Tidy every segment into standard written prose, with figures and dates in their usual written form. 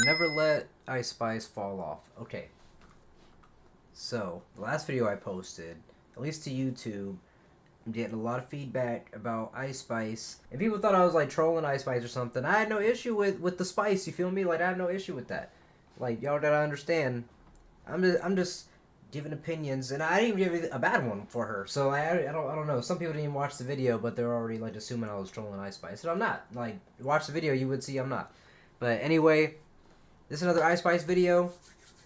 Never let Ice Spice fall off. Okay, so the last video I posted, at least to YouTube, I'm getting a lot of feedback about Ice Spice, and people thought I was like trolling Ice Spice or something. I had no issue with the spice. You feel me? Like I have no issue with that. Like y'all gotta understand. I'm just giving opinions, and I didn't even give a bad one for her. So I don't know. Some people didn't even watch the video, but they're already like assuming I was trolling Ice Spice, and I'm not. Like watch the video, you would see I'm not. But anyway, this is another Ice Spice video.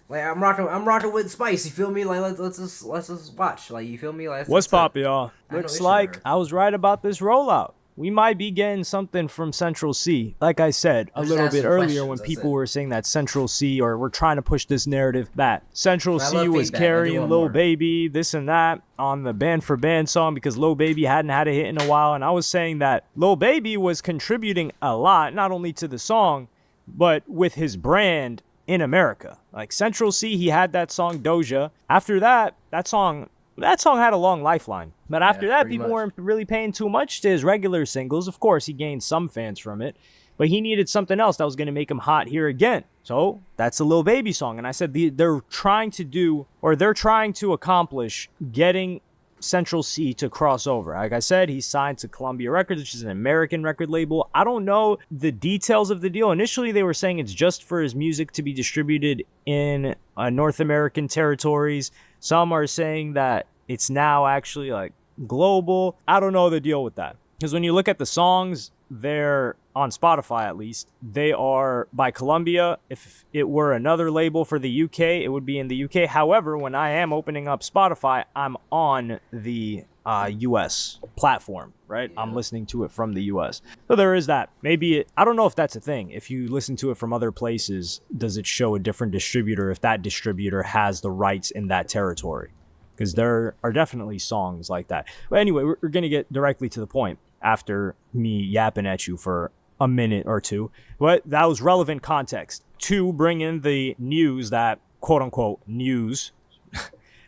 Like I'm rocking with Spice. You feel me? Like let's just watch. Like you feel me? Like What's that's pop, y'all? I have no Looks issue like with her. I was right about this rollout. We might be getting something from Central Cee. Like I said a I'm just little bit asking earlier when questions, that's people it. were saying that Central Cee, or we're trying to push this narrative that Central I Cee love was feedback. I do carrying want Lil more. Baby, this and that, on the Band for Band song because Lil Baby hadn't had a hit in a while. And I was saying that Lil Baby was contributing a lot, not only to the song, but with his brand in America. Like Central Cee, he had that song Doja. After that, that song had a long lifeline. But after that, pretty people much. weren't really paying too much to his regular singles. Of course, he gained some fans from it, but he needed something else that was going to make him hot here again. So that's a Lil Baby song. And I said they're trying to accomplish getting Central Cee to cross over. Like I said, he signed to Columbia Records, which is an American record label. I don't know the details of the deal. Initially, they were saying it's just for his music to be distributed in North American territories. Some are saying that it's now actually like global. I don't know the deal with that. Because when you look at the songs, they're on Spotify at least. They are by Columbia. If it were another label for the UK, it would be in the UK. However, when I am opening up Spotify, I'm on the US platform, right? Yeah. I'm listening to it from the US. So there is that. I don't know if that's a thing. If you listen to it from other places, does it show a different distributor if that distributor has the rights in that territory? Because there are definitely songs like that. But anyway, we're going to get directly to the point after me yapping at you for a minute or two. But that was relevant context to bring in the news that, quote unquote, news,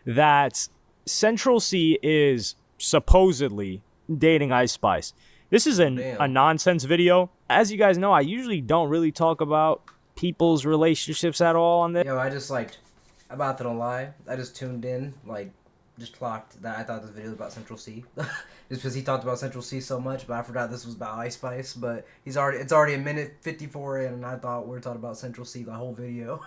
that Central Cee is supposedly dating Ice Spice. This is a nonsense video. As you guys know, I usually don't really talk about people's relationships at all on this. Yo, I'm about to don't lie. I just tuned in, like, just clocked that I thought this video was about Central Cee. Just because he talked about Central Cee so much, but I forgot this was about Ice Spice. But it's already a minute 54 in, and I thought we were talking about Central Cee the whole video.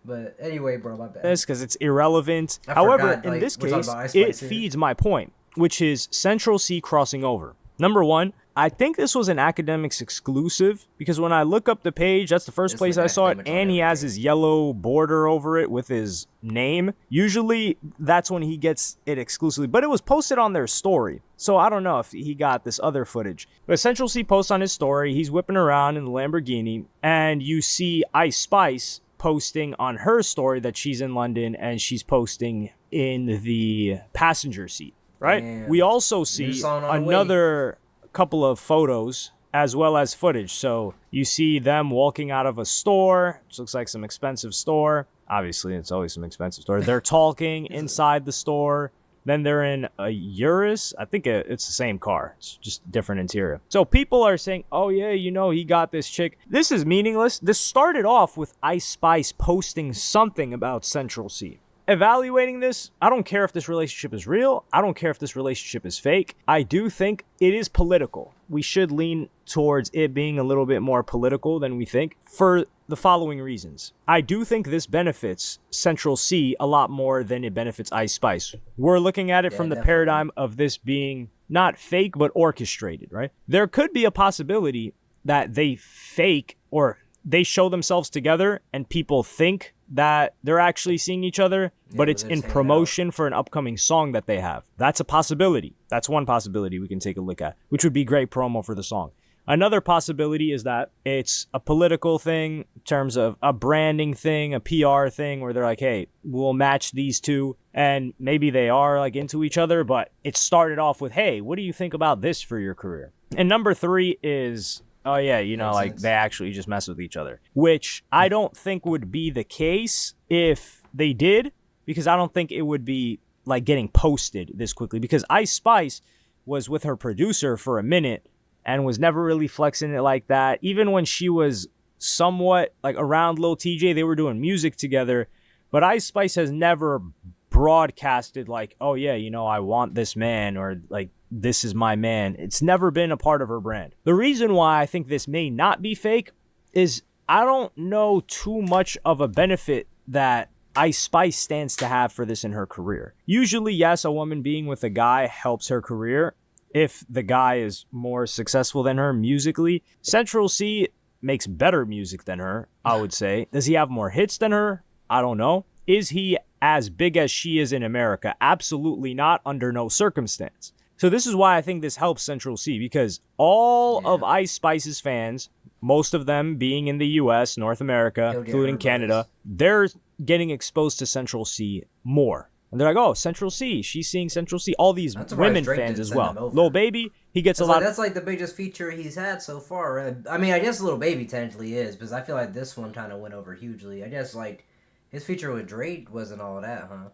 But anyway, bro, my bad. Because it's irrelevant. I However, forgot, in like, this we're talking case, about Ice it Spice here. feeds my point, which is Central Cee crossing over. Number one, I think this was an Academics exclusive because when I look up the page, that's the first It's place like I saw it, Academics on and he has everything. his yellow border over it with his name. Usually, that's when he gets it exclusively, but it was posted on their story. So I don't know if he got this other footage. But Central Cee posts on his story, he's whipping around in the Lamborghini, and you see Ice Spice posting on her story that she's in London and she's posting in the passenger seat, right? Damn. We also New see song on the way. another couple of photos as well as footage. So you see them walking out of a store, which looks like some expensive store. Obviously, it's always some expensive store. They're talking inside the store. Then they're in a Urus. I think it's the same car. It's just different interior. So people are saying, oh, yeah, he got this chick. This is meaningless. This started off with Ice Spice posting something about Central Cee. Evaluating this, I don't care if this relationship is real. I don't care if this relationship is fake. I do think it is political. We should lean towards it being a little bit more political than we think for the following reasons. I do think this benefits Central Cee a lot more than it benefits Ice Spice. We're looking at it from the definitely. paradigm of this being not fake, but orchestrated, right? There could be a possibility that they fake or they show themselves together and people think that they're actually seeing each other, but but it's they're in saying promotion for an upcoming song that they have. That's a possibility. That's one possibility we can take a look at, which would be great promo for the song. Another possibility is that it's a political thing in terms of a branding thing, a PR thing, where they're like, hey, we'll match these two. And maybe they are like into each other, but it started off with, hey, what do you think about this for your career? And number three is, oh, yeah, Makes like sense. they actually just mess with each other, which I don't think would be the case if they did, because I don't think it would be like getting posted this quickly, because Ice Spice was with her producer for a minute and was never really flexing it like that. Even when she was somewhat like around Lil TJ. They were doing music together, but Ice Spice has never broadcasted like, oh yeah, you know, I want this man, or like, this is my man. It's never been a part of her brand. The reason why I think this may not be fake is I don't know too much of a benefit that Ice Spice stands to have for this in her career. Usually, yes, a woman being with a guy helps her career if the guy is more successful than her musically. Central Cee makes better music than her, I would say. Does he have more hits than her? I don't know. Is he as big as she is in America? Absolutely not, under no circumstance. So this is why I think this helps Central Cee, because all of Ice Spice's fans, most of them being in the US, North America, including Canada, they're getting exposed to Central Cee more. And they're like, oh, Central Cee, she's seeing Central Cee. All these women fans as well. Lil Baby, he gets a lot. That's like the biggest feature he's had so far. I mean, I guess Lil Baby technically is, because I feel like this one kind of went over hugely. I guess like his feature with Drake wasn't all that, huh?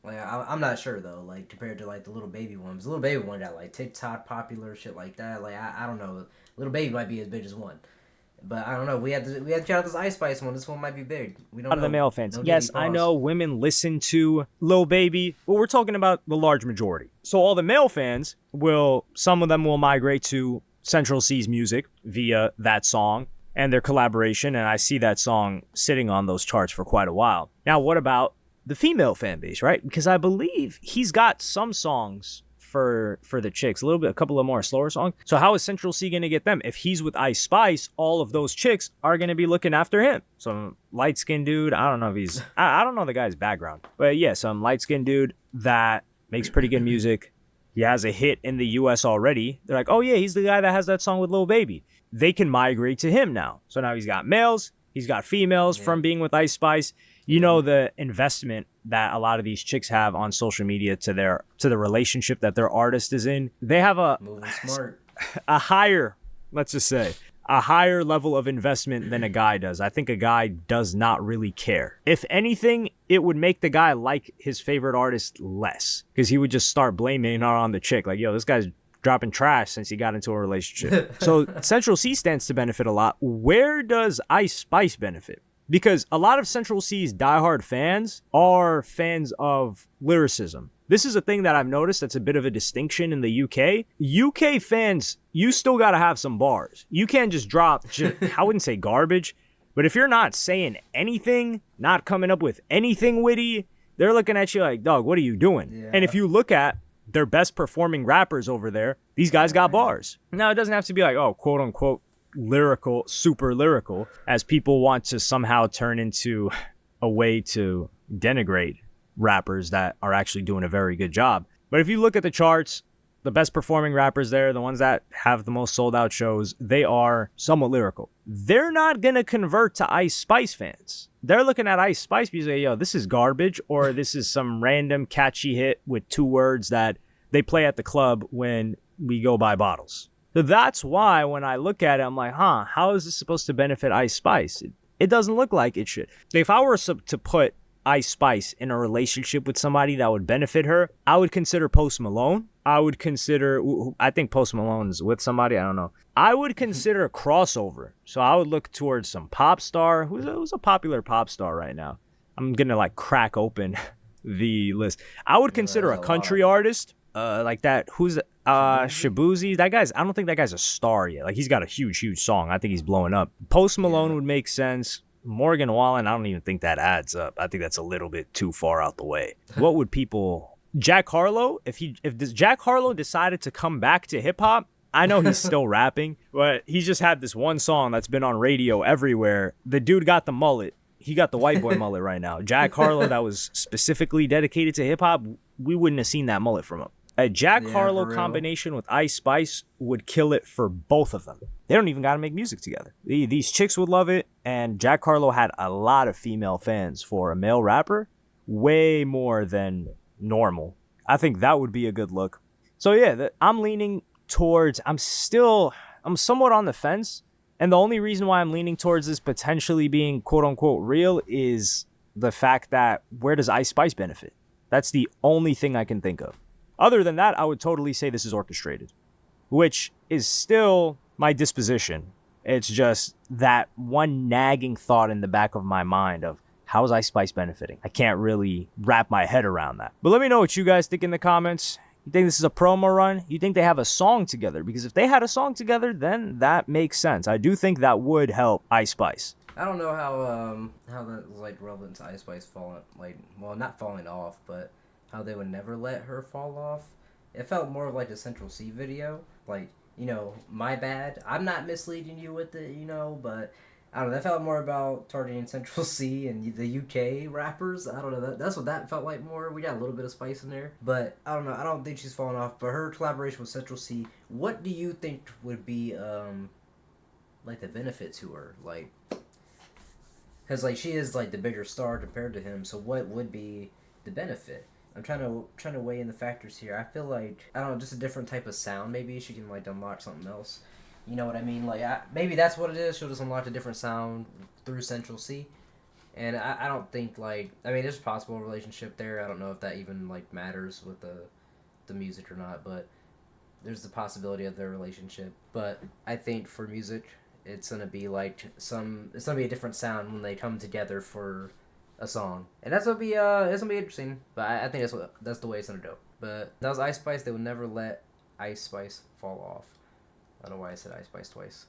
Like I'm not sure though. Like compared to like the Lil Baby ones, the Lil Baby one got like TikTok popular shit like that. Like I don't know. Lil Baby might be as big as one. But I don't know. We had to check out this Ice Spice one. This one might be big. We don't know. Out of the male fans. Yes, I know women listen to Lil Baby, but we're talking about the large majority. So all the male fans some of them will migrate to Central Cee's music via that song and their collaboration, and I see that song sitting on those charts for quite a while. Now, what about the female fan base, right? Because I believe he's got some songs for the chicks, a couple of more slower songs. So how is Central Cee going to get them? If he's with Ice Spice, all of those chicks are going to be looking after him. Some light-skinned dude, I don't know if he's, I don't know the guy's background, but yeah, some light-skinned dude that makes pretty good music. He has a hit in the US already. They're like, oh yeah, he's the guy that has that song with Lil Baby. They can migrate to him now. So now he's got males, he's got females from being with Ice Spice. You know, the investment that a lot of these chicks have on social media to the relationship that their artist is in. They have a higher, let's just say, a higher level of investment than a guy does. I think a guy does not really care. If anything, it would make the guy like his favorite artist less, because he would just start blaming it on the chick. Like, yo, this guy's dropping trash since he got into a relationship. So Central Cee stands to benefit a lot. Where does Ice Spice benefit? Because a lot of Central Cee's diehard fans are fans of lyricism. This is a thing that I've noticed that's a bit of a distinction in the UK. UK fans, you still got to have some bars. You can't just drop, I wouldn't say garbage, but if you're not saying anything, not coming up with anything witty, they're looking at you like, dog, what are you doing? Yeah. And if you look at their best performing rappers over there, these guys got bars. Now, it doesn't have to be like, oh, quote unquote, lyrical, super lyrical, as people want to somehow turn into a way to denigrate rappers that are actually doing a very good job. But if you look at the charts, the best performing rappers there, the ones that have the most sold out shows, they are somewhat lyrical. They're not going to convert to Ice Spice fans. They're looking at Ice Spice because they, yo, this is garbage, or this is some random catchy hit with 2 words that they play at the club when we go buy bottles. So that's why when I look at it, I'm like, how is this supposed to benefit Ice Spice? It doesn't look like it should. If I were to put Ice Spice in a relationship with somebody that would benefit her, I would consider Post Malone. I think Post Malone's with somebody, I don't know. I would consider a crossover. So I would look towards some pop star. Who's a popular pop star right now? I'm going to like crack open the list. I would consider a country artist. Like that, who's Shabuzi? That guy's, I don't think that guy's a star yet. Like, he's got a huge song. I think he's blowing up. Post Malone would make sense. Morgan Wallen, I don't even think that adds up. I think that's a little bit too far out the way. What would people? Jack Harlow? If Jack Harlow decided to come back to hip hop, I know he's still rapping, but he's just had this one song that's been on radio everywhere. The dude got the mullet. He got the white boy mullet right now. Jack Harlow, that was specifically dedicated to hip hop, we wouldn't have seen that mullet from him. A Jack Harlow combination with Ice Spice would kill it for both of them. They don't even got to make music together. These chicks would love it, and Jack Harlow had a lot of female fans for a male rapper, way more than normal. I think that would be a good look. So yeah, I'm leaning towards, I'm somewhat on the fence, and the only reason why I'm leaning towards this potentially being quote-unquote real is the fact that where does Ice Spice benefit? That's the only thing I can think of. Other than that, I would totally say this is orchestrated, which is still my disposition. It's just that one nagging thought in the back of my mind of how is Ice Spice benefiting? I can't really wrap my head around that. But let me know what you guys think in the comments. You think this is a promo run? You think they have a song together? Because if they had a song together, then that makes sense. I do think that would help Ice Spice. I don't know how that was like relevant to Ice Spice falling, like, well, not falling off, but how they would never let her fall off. It felt more like a Central Cee video, like, my bad. I'm not misleading you with it, but I don't know. That felt more about targeting Central Cee and the UK rappers. I don't know. That's what that felt like more. We got a little bit of spice in there, but I don't know. I don't think she's falling off. But her collaboration with Central Cee, what do you think would be like the benefit to her, like? Because like she is like the bigger star compared to him, so what would be the benefit? I'm trying to weigh in the factors here. I feel like I don't know, just a different type of sound. Maybe she can like unlock something else. You know what I mean? Like maybe that's what it is. She'll just unlock a different sound through Central Cee. And I don't think like I mean there's a possible relationship there. I don't know if that even like matters with the music or not, but there's the possibility of their relationship. But I think for music, it's gonna be like it's gonna be a different sound when they come together for a song, and that's gonna be it's gonna be interesting. But I think that's the way it's gonna go. But that was Ice Spice. They would never let Ice Spice fall off. I don't know why I said Ice Spice twice.